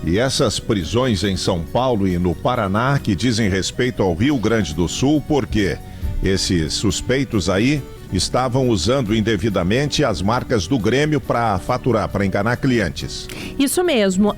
E essas prisões em São Paulo e no Paraná que dizem respeito ao Rio Grande do Sul, porque esses suspeitos aí estavam usando indevidamente as marcas do Grêmio para faturar, para enganar clientes. Isso mesmo.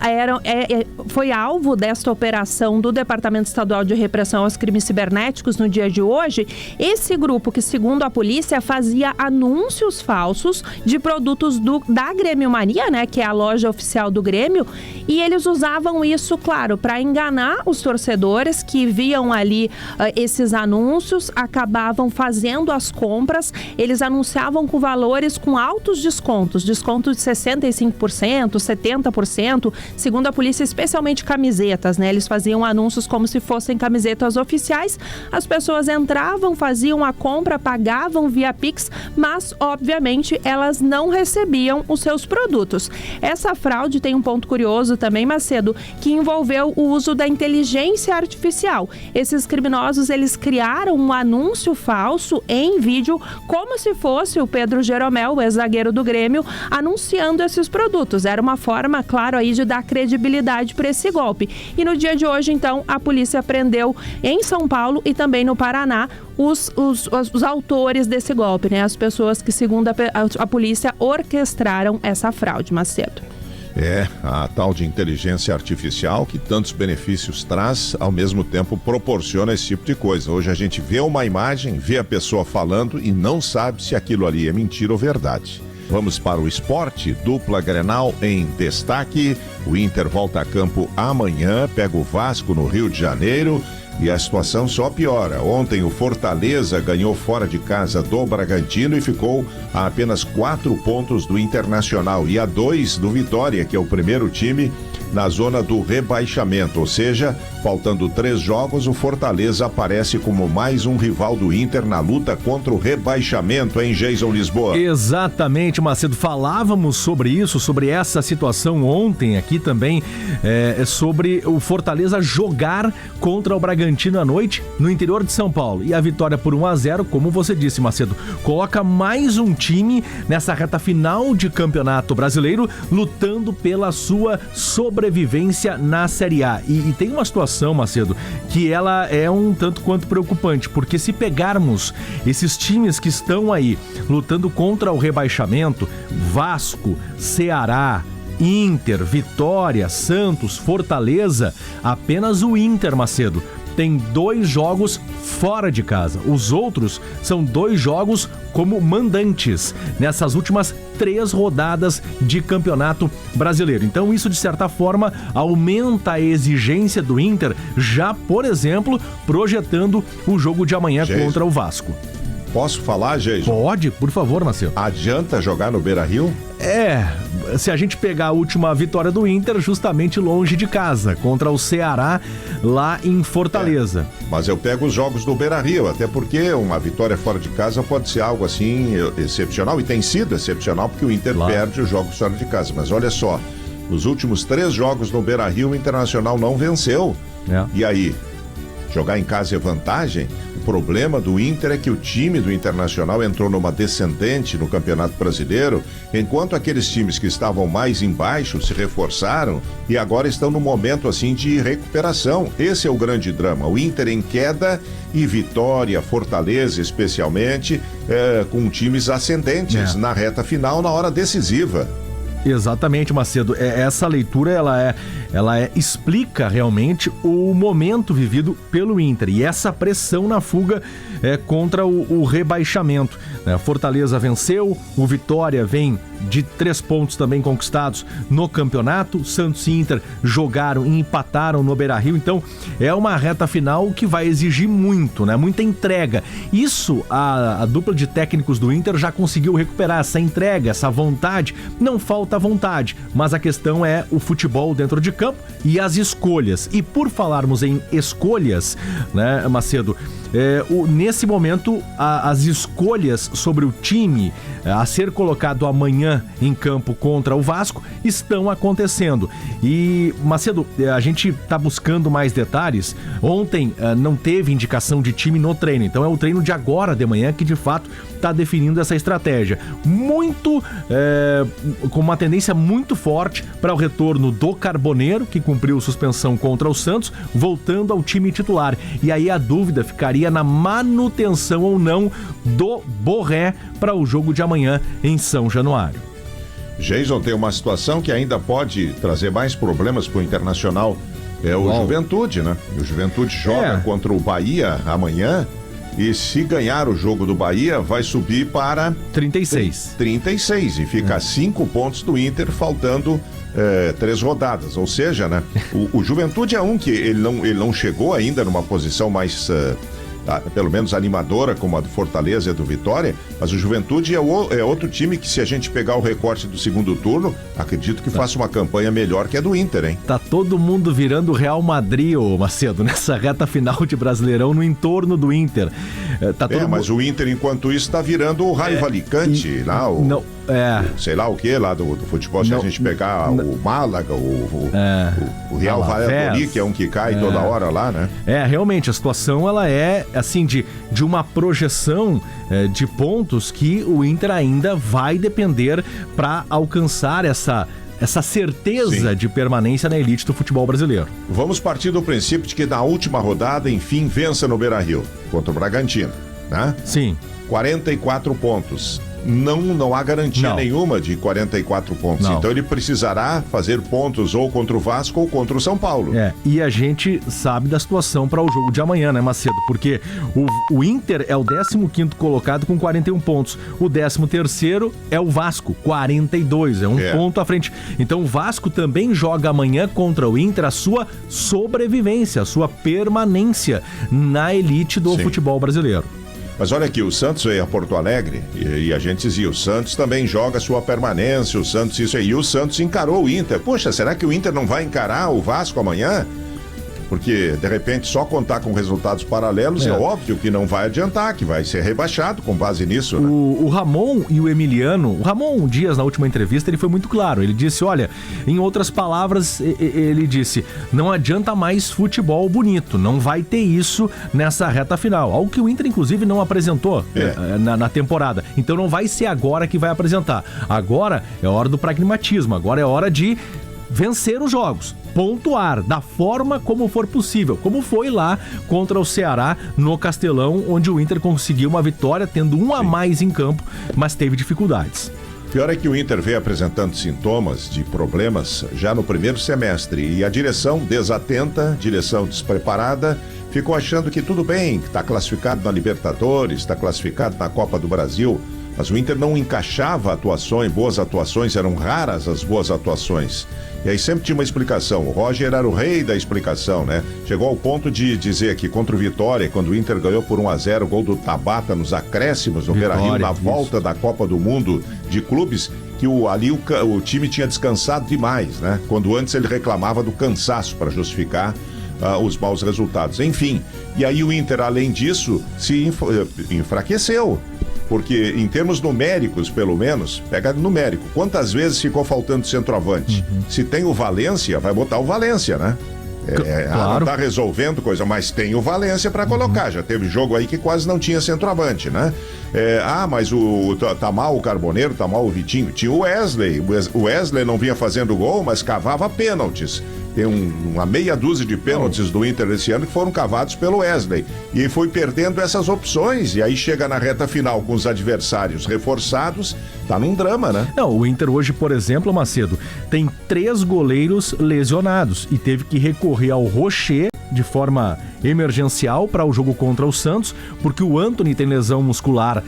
Foi alvo desta operação do Departamento Estadual de Repressão aos Crimes Cibernéticos no dia de hoje. Esse grupo que, segundo a polícia, fazia anúncios falsos de produtos da Grêmio Mania, né, que é a loja oficial do Grêmio, e eles usavam isso, claro, para enganar os torcedores que viam ali esses anúncios, acabavam fazendo as compras. Eles anunciavam com valores com altos descontos de 65%, 70%, segundo a polícia, especialmente camisetas, né? Eles faziam anúncios como se fossem camisetas oficiais, as pessoas entravam, faziam a compra, pagavam via Pix, mas, obviamente, elas não recebiam os seus produtos. Essa fraude tem um ponto curioso também, Macedo, que envolveu o uso da inteligência artificial. Esses criminosos, eles criaram um anúncio falso em vídeo, como se fosse o Pedro Jeromel, o ex-zagueiro do Grêmio, anunciando esses produtos. Era uma forma, claro, aí de dar credibilidade para esse golpe. E no dia de hoje, então, a polícia prendeu em São Paulo e também no Paraná os autores desse golpe, né? As pessoas que, segundo a polícia, orquestraram essa fraude, Macedo. A tal de inteligência artificial que tantos benefícios traz, ao mesmo tempo proporciona esse tipo de coisa. Hoje a gente vê uma imagem, vê a pessoa falando e não sabe se aquilo ali é mentira ou verdade. Vamos para o esporte, dupla Grenal em destaque. O Inter volta a campo amanhã, pega o Vasco no Rio de Janeiro. E a situação só piora. Ontem o Fortaleza ganhou fora de casa do Bragantino e ficou a apenas 4 pontos do Internacional e a 2 do Vitória, que é o primeiro time na zona do rebaixamento. Ou seja, faltando 3 jogos, o Fortaleza aparece como mais um rival do Inter na luta contra o rebaixamento, hein, Jason Lisboa? Exatamente, Macedo. Falávamos sobre isso, sobre essa situação ontem aqui também, sobre o Fortaleza jogar contra o Bragantino à noite no interior de São Paulo. E a vitória por 1-0, como você disse, Macedo, coloca mais um time nessa reta final de campeonato brasileiro lutando pela sua sobrevivência na Série A. E tem uma situação, Macedo, que ela é um tanto quanto preocupante, porque se pegarmos esses times que estão aí lutando contra o rebaixamento, Vasco, Ceará, Inter, Vitória, Santos, Fortaleza, apenas o Inter, Macedo, tem 2 jogos fora de casa. Os outros são 2 jogos como mandantes nessas últimas 3 rodadas de campeonato brasileiro. Então isso, de certa forma, aumenta a exigência do Inter, já, por exemplo, projetando o jogo de amanhã contra o Vasco. Posso falar, Jason? Pode, por favor, Marcelo. Adianta jogar no Beira-Rio? Se a gente pegar a última vitória do Inter, justamente longe de casa, contra o Ceará, lá em Fortaleza. Mas eu pego os jogos do Beira-Rio, até porque uma vitória fora de casa pode ser algo assim excepcional, e tem sido excepcional porque o Inter perde os jogos fora de casa. Mas olha só, nos últimos 3 jogos no Beira-Rio, o Internacional não venceu. E aí? Jogar em casa é vantagem? O problema do Inter é que o time do Internacional entrou numa descendente no Campeonato Brasileiro, enquanto aqueles times que estavam mais embaixo se reforçaram e agora estão no momento assim de recuperação. Esse é o grande drama. O Inter em queda e Vitória, Fortaleza especialmente, com times ascendentes na reta final, na hora decisiva. Exatamente, Macedo. Essa leitura, ela explica realmente o momento vivido pelo Inter e essa pressão na fuga contra o rebaixamento. Fortaleza venceu, o Vitória vem de 3 pontos também conquistados no campeonato. Santos e Inter jogaram e empataram no Beira-Rio. Então é uma reta final que vai exigir muito, muita entrega. Isso a dupla de técnicos do Inter já conseguiu recuperar, essa entrega, essa vontade. Não falta vontade, mas a questão é o futebol dentro de campo e as escolhas. E por falarmos em escolhas, Macedo, nesse momento as escolhas sobre o time a ser colocado amanhã em campo contra o Vasco estão acontecendo. E, Macedo, a gente está buscando mais detalhes. Ontem não teve indicação de time no treino, então é o treino de agora de manhã que de fato está definindo essa estratégia. Com uma tendência muito forte para o retorno do Carboneiro, que cumpriu suspensão contra o Santos, voltando ao time titular. E aí a dúvida ficaria na manutenção ou não do Borré para o jogo de amanhã em São Januário. Jason, tem uma situação que ainda pode trazer mais problemas para o Internacional. É o Juventude, né? O Juventude joga contra o Bahia amanhã. E se ganhar o jogo do Bahia, vai subir para 36 e fica a 5 pontos do Inter, faltando 3 rodadas. Ou seja, né, o Juventude é um que ele não chegou ainda numa posição mais pelo menos animadora, como a do Fortaleza e a do Vitória, mas o Juventude é outro time que, se a gente pegar o recorte do segundo turno, acredito que faça uma campanha melhor que a do Inter, hein? Tá todo mundo virando Real Madrid, ô Macedo, nessa reta final de Brasileirão no entorno do Inter. Mas o Inter, enquanto isso, tá virando o Raio Valicante, lá, sei lá o que lá do futebol, se a gente pegar o Málaga, o Real Valladolid, que é um que cai toda hora lá, né? Realmente, a situação ela é assim de uma projeção de pontos que o Inter ainda vai depender para alcançar essa certeza de permanência na elite do futebol brasileiro. Vamos partir do princípio de que na última rodada, enfim, vença no Beira-Rio contra o Bragantino, né? Sim. 44 pontos. Não há garantia nenhuma de 44 pontos. Então ele precisará fazer pontos ou contra o Vasco ou contra o São Paulo. E a gente sabe da situação para o jogo de amanhã, né, Macedo? Porque o Inter é o 15º colocado com 41 pontos. O 13º é o Vasco, 42. É um ponto à frente. Então o Vasco também joga amanhã contra o Inter a sua sobrevivência, a sua permanência na elite do futebol brasileiro. Mas olha aqui, o Santos veio a Porto Alegre e a gente dizia, o Santos também joga sua permanência, o Santos isso aí. E o Santos encarou o Inter. Poxa, será que o Inter não vai encarar o Vasco amanhã? Porque, de repente, só contar com resultados paralelos é óbvio que não vai adiantar, que vai ser rebaixado com base nisso, né? O Ramon e o Emiliano, o Ramon Dias, na última entrevista, ele foi muito claro. Ele disse, olha, em outras palavras, ele disse, não adianta mais futebol bonito, não vai ter isso nessa reta final. Algo que o Inter, inclusive, não apresentou na temporada. Então não vai ser agora que vai apresentar. Agora é hora do pragmatismo, agora é hora de vencer os jogos, pontuar da forma como for possível, como foi lá contra o Ceará no Castelão, onde o Inter conseguiu uma vitória, tendo um a mais em campo, mas teve dificuldades. Pior é que o Inter veio apresentando sintomas de problemas já no primeiro semestre e a direção desatenta, direção despreparada, ficou achando que tudo bem, que está classificado na Libertadores, está classificado na Copa do Brasil, mas o Inter não encaixava boas atuações, eram raras as boas atuações. E aí sempre tinha uma explicação. O Roger era o rei da explicação, né? Chegou ao ponto de dizer que contra o Vitória, quando o Inter ganhou por 1-0, o gol do Tabata nos acréscimos no Beira-Rio, na volta da Copa do Mundo de clubes, que ali o time tinha descansado demais, né? Quando antes ele reclamava do cansaço para justificar os maus resultados. Enfim, e aí o Inter, além disso, se enfraqueceu. Porque em termos numéricos, pelo menos, pega numérico, quantas vezes ficou faltando centroavante? Se tem o Valência, vai botar o Valência, né? Não tá resolvendo coisa, mas tem o Valência para colocar. Já teve jogo aí que quase não tinha centroavante, né? Mas tá mal o Carboneiro, tá mal o Vitinho. Tinha o Wesley. O Wesley não vinha fazendo gol, mas cavava pênaltis. Tem uma meia dúzia de pênaltis do Inter esse ano que foram cavados pelo Wesley. E foi perdendo essas opções. E aí chega na reta final com os adversários reforçados, tá num drama, né? Não, o Inter hoje, por exemplo, Macedo, tem 3 goleiros lesionados e teve que recorrer ao Rocher de forma emergencial para o jogo contra o Santos, porque o Antony tem lesão muscular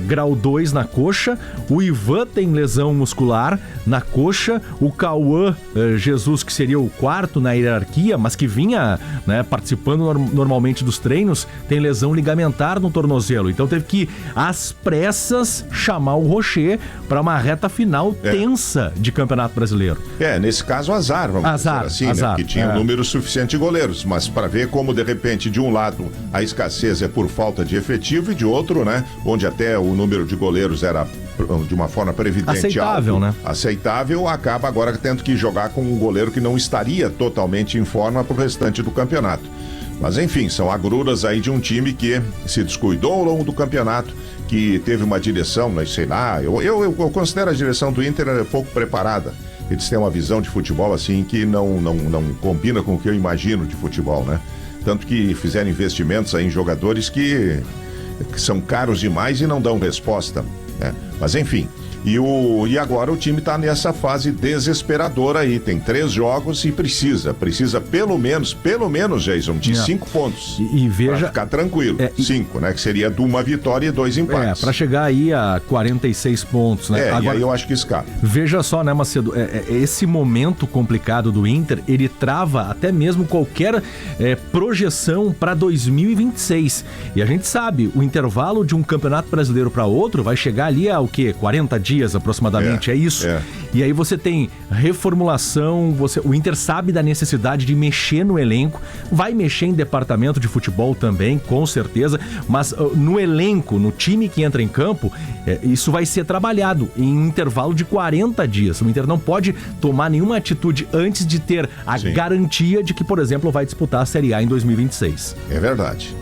grau 2 na coxa, o Ivan tem lesão muscular na coxa, o Cauã Jesus, que seria o quarto na hierarquia, mas que vinha, né, participando normalmente dos treinos, tem lesão ligamentar no tornozelo. Então teve que, às pressas, chamar o Rocher para uma reta final tensa de Campeonato Brasileiro. Nesse caso, azar, vamos dizer assim, né? Porque tinha um número suficiente de goleiros, mas para ver como, de repente, de um lado a escassez é por falta de efetivo e de outro, né, onde até o número de goleiros era de uma forma previdente aceitável, alto, né? Aceitável, acaba agora tendo que jogar com um goleiro que não estaria totalmente em forma para o restante do campeonato. Mas enfim, são agruras aí de um time que se descuidou ao longo do campeonato, que teve uma direção, não sei lá, eu considero a direção do Inter pouco preparada. Eles têm uma visão de futebol assim que não combina com o que eu imagino de futebol, né? Tanto que fizeram investimentos aí em jogadores que são caros demais e não dão resposta, né? Mas enfim, e agora o time está nessa fase desesperadora aí, tem 3 jogos e precisa pelo menos, Jason, de 5 pontos. E veja... Pra ficar tranquilo, 5, né? Que seria de uma vitória e 2 empates. Para chegar aí a 46 pontos, né? Agora, e aí eu acho que escapa. Veja só, né, Macedo, esse momento complicado do Inter, ele trava até mesmo qualquer projeção para 2026. E a gente sabe, o intervalo de um campeonato brasileiro para outro vai chegar ali a o quê? 40 dias aproximadamente, é isso? E aí você tem reformulação, o Inter sabe da necessidade de mexer no elenco, vai mexer em departamento de futebol também, com certeza, mas no elenco, no time que entra em campo, isso vai ser trabalhado em um intervalo de 40 dias. O Inter não pode tomar nenhuma atitude antes de ter a garantia de que, por exemplo, vai disputar a Série A em 2026. É verdade.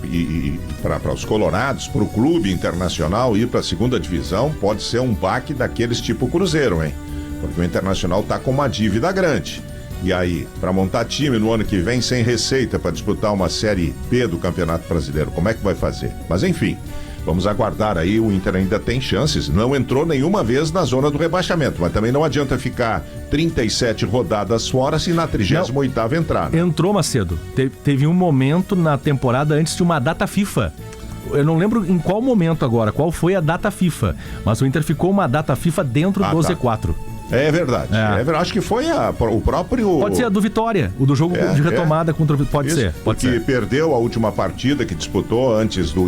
E para os colorados, para o clube internacional ir para a segunda divisão, pode ser um baque daqueles tipo Cruzeiro, hein? Porque o Internacional tá com uma dívida grande. E aí, para montar time no ano que vem sem receita para disputar uma Série B do Campeonato Brasileiro, como é que vai fazer? Mas enfim, vamos aguardar aí, o Inter ainda tem chances, não entrou nenhuma vez na zona do rebaixamento, mas também não adianta ficar 37 rodadas fora se na 38ª entrar, né? Entrou, Macedo, teve um momento na temporada antes de uma data FIFA. Eu não lembro em qual momento agora, qual foi a data FIFA, mas o Inter ficou uma data FIFA dentro do Z4. É verdade. Acho que foi o próprio... Pode ser a do Vitória, o do jogo de retomada contra o... Pode ser. Porque perdeu a última partida que disputou antes do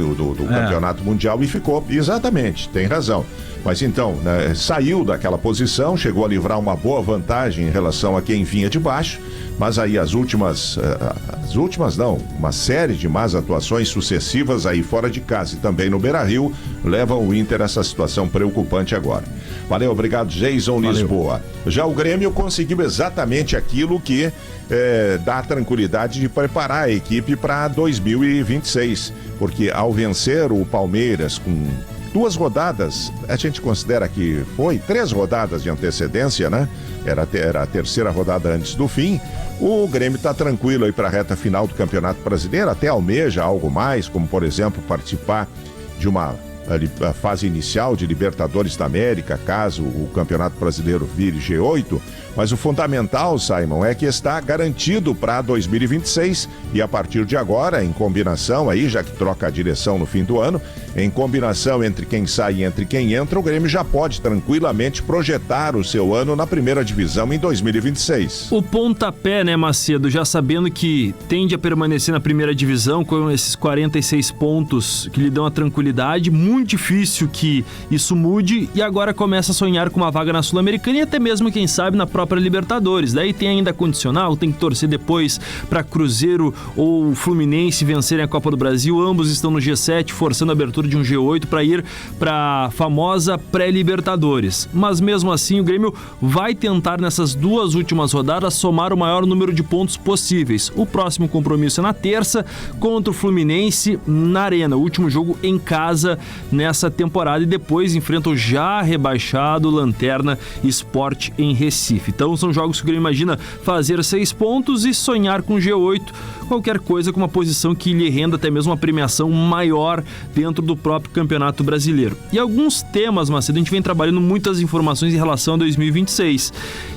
Campeonato Mundial e ficou... Exatamente, tem razão. Mas então, né, saiu daquela posição, chegou a livrar uma boa vantagem em relação a quem vinha de baixo, mas aí uma série de más atuações sucessivas aí fora de casa e também no Beira-Rio levam o Inter a essa situação preocupante agora. Valeu, obrigado, Jason Lisboa. Já o Grêmio conseguiu exatamente aquilo que dá tranquilidade de preparar a equipe para 2026, porque ao vencer o Palmeiras com 2 rodadas, a gente considera que foi 3 rodadas de antecedência, né? Era a terceira rodada antes do fim. O Grêmio está tranquilo aí para a reta final do Campeonato Brasileiro, até almeja algo mais, como por exemplo participar de uma fase inicial de Libertadores da América, caso o Campeonato Brasileiro vire G8, mas o fundamental, Simon, é que está garantido para 2026 e a partir de agora, em combinação aí, já que troca a direção no fim do ano, em combinação entre quem sai e entre quem entra, o Grêmio já pode tranquilamente projetar o seu ano na primeira divisão em 2026. O pontapé, né, Macedo, já sabendo que tende a permanecer na primeira divisão com esses 46 pontos que lhe dão a tranquilidade, muito difícil que isso mude e agora começa a sonhar com uma vaga na Sul-Americana e até mesmo, quem sabe, na própria Libertadores. Daí tem ainda condicional, tem que torcer depois para Cruzeiro ou Fluminense vencerem a Copa do Brasil. Ambos estão no G7, forçando a abertura de um G8 para ir para a famosa pré-Libertadores. Mas mesmo assim, o Grêmio vai tentar nessas 2 últimas rodadas somar o maior número de pontos possíveis. O próximo compromisso é na terça contra o Fluminense na Arena, o último jogo em casa nessa temporada, e depois enfrenta o já rebaixado Lanterna Sport em Recife. Então são jogos que o Grêmio imagina fazer 6 pontos e sonhar com G8, qualquer coisa com uma posição que lhe renda até mesmo uma premiação maior dentro do próprio Campeonato Brasileiro. E alguns temas, Macedo, a gente vem trabalhando muitas informações em relação a 2026.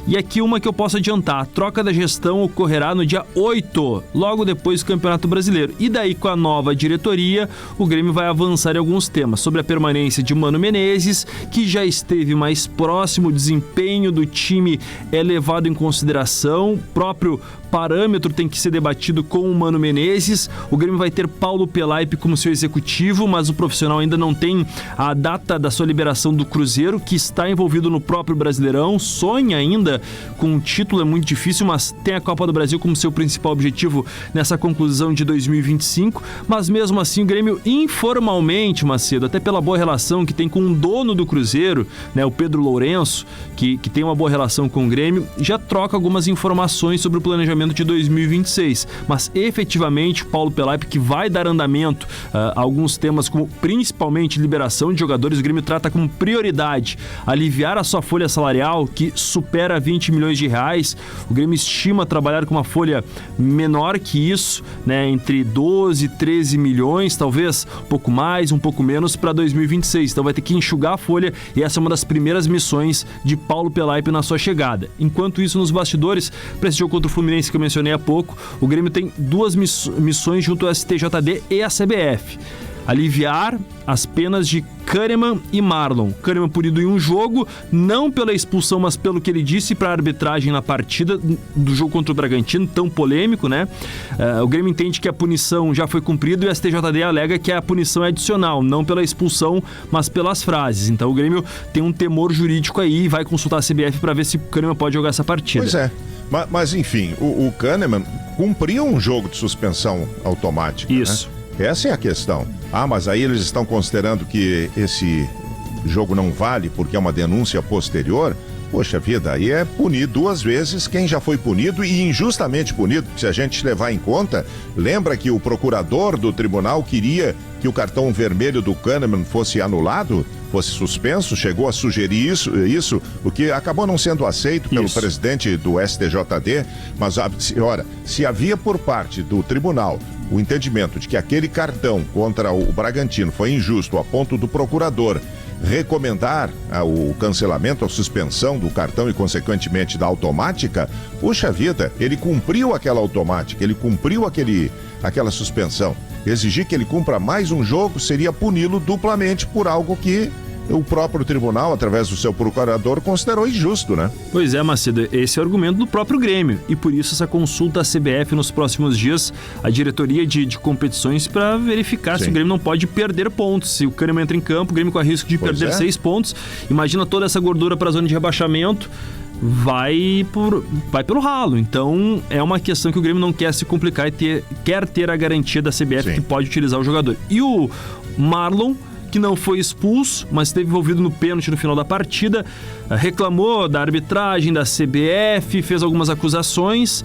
E aqui uma que eu posso adiantar: a troca da gestão ocorrerá no dia 8, logo depois do Campeonato Brasileiro. E daí, com a nova diretoria, o Grêmio vai avançar em alguns temas, sobre a permanência de Mano Menezes, que já esteve mais próximo, o desempenho do time é levado em consideração, o próprio parâmetro tem que ser debatido com o Mano Menezes. O Grêmio vai ter Paulo Pelaipe como seu executivo, mas o profissional ainda não tem a data da sua liberação do Cruzeiro, que está envolvido no próprio Brasileirão, sonha ainda com um título, é muito difícil, mas tem a Copa do Brasil como seu principal objetivo nessa conclusão de 2025, mas mesmo assim o Grêmio informalmente, Macedo, até pela boa relação que tem com o dono do Cruzeiro, né, o Pedro Lourenço, que tem uma boa relação com o Grêmio, já troca algumas informações sobre o planejamento de 2026. Mas efetivamente, Paulo Pelaipe, que vai dar andamento a alguns temas, como principalmente liberação de jogadores, o Grêmio trata como prioridade aliviar a sua folha salarial, que supera 20 milhões de reais. O Grêmio estima trabalhar com uma folha menor que isso, né, entre 12 e 13 milhões, talvez um pouco mais, um pouco menos para 2026. Então vai ter que enxugar a folha e essa é uma das primeiras missões de Paulo Pelaipe na sua chegada. Enquanto isso, nos bastidores, para esse jogo contra o Fluminense que eu mencionei há pouco, o Grêmio tem duas missões junto ao STJD e à CBF. Aliviar as penas de Kahneman e Marlon. Kahneman punido em um jogo, não pela expulsão, mas pelo que ele disse para a arbitragem na partida do jogo contra o Bragantino, tão polêmico, né? O Grêmio entende que a punição já foi cumprida e o STJD alega que a punição é adicional, não pela expulsão, mas pelas frases. Então o Grêmio tem um temor jurídico aí e vai consultar a CBF para ver se o Kahneman pode jogar essa partida. Pois é. Mas enfim, o Kahneman cumpriu um jogo de suspensão automática. Isso. Né? Essa é a questão. Mas aí eles estão considerando que esse jogo não vale porque é uma denúncia posterior. Poxa vida, aí é punir duas vezes quem já foi punido e injustamente punido. Se a gente levar em conta, lembra que o procurador do tribunal queria que o cartão vermelho do Kahneman fosse anulado, fosse suspenso, chegou a sugerir isso, o que acabou não sendo aceito pelo presidente do STJD. Mas, ora, se havia por parte do tribunal o entendimento de que aquele cartão contra o Bragantino foi injusto a ponto do procurador recomendar o cancelamento, a suspensão do cartão e, consequentemente, da automática, puxa vida, ele cumpriu aquela automática, ele cumpriu aquela suspensão. Exigir que ele cumpra mais um jogo seria puni-lo duplamente por algo que o próprio tribunal, através do seu procurador, considerou injusto, né? Pois é, Macedo, esse é o argumento do próprio Grêmio e por isso essa consulta à CBF nos próximos dias, a diretoria de competições, para verificar se o Grêmio não pode perder pontos. Se o Kahneman entra em campo, o Grêmio corre risco de perder 6 pontos. Imagina toda essa gordura para a zona de rebaixamento, vai pelo ralo. Então é uma questão que o Grêmio não quer se complicar e quer ter a garantia da CBF que pode utilizar o jogador. E o Marlon, que não foi expulso, mas esteve envolvido no pênalti no final da partida, reclamou da arbitragem, da CBF, fez algumas acusações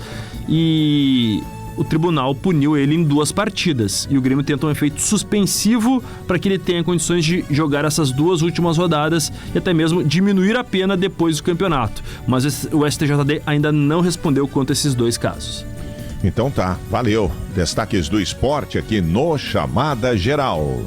e o tribunal puniu ele em 2 partidas. E o Grêmio tenta um efeito suspensivo para que ele tenha condições de jogar essas 2 últimas rodadas e até mesmo diminuir a pena depois do campeonato. Mas o STJD ainda não respondeu quanto a esses 2 casos. Então tá, valeu. Destaques do esporte aqui no Chamada Geral.